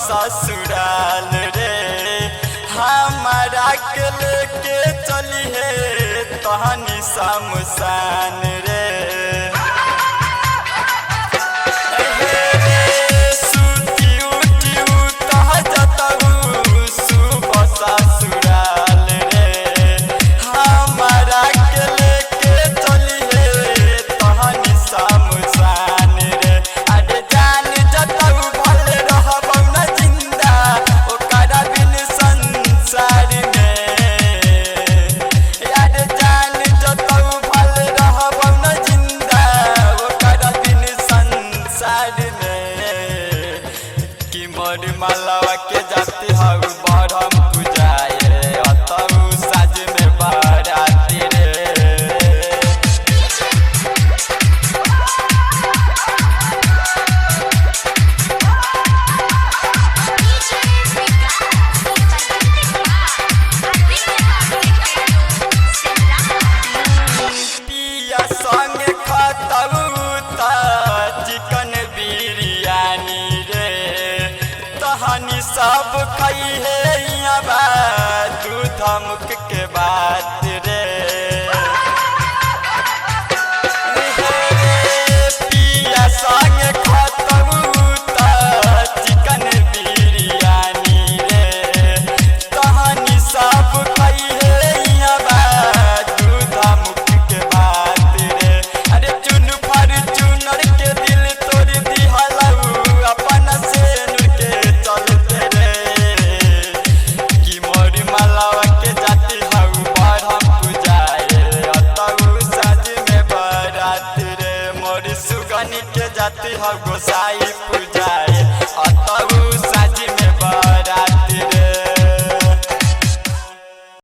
ससुराल रे हमारा के लेके चली है तहनी शमशान रे मालावा के जाती हऊ बरम पूजाए अतऊ साज में बाराती रे पिया संग खतऊ ता चिकन बिरयानी तहनी सब खाई है यहाँ दूध मुख के बात रे पिया संग खतऊ ता चिकन बिरयानी रे तहनी सब खाई है यहाँ दूध मुख के बात रे अरे चुन फर चुनर के दिल तोड़ दिहलऊ अपन से सुगनी के जाती हो गोसाई पूजा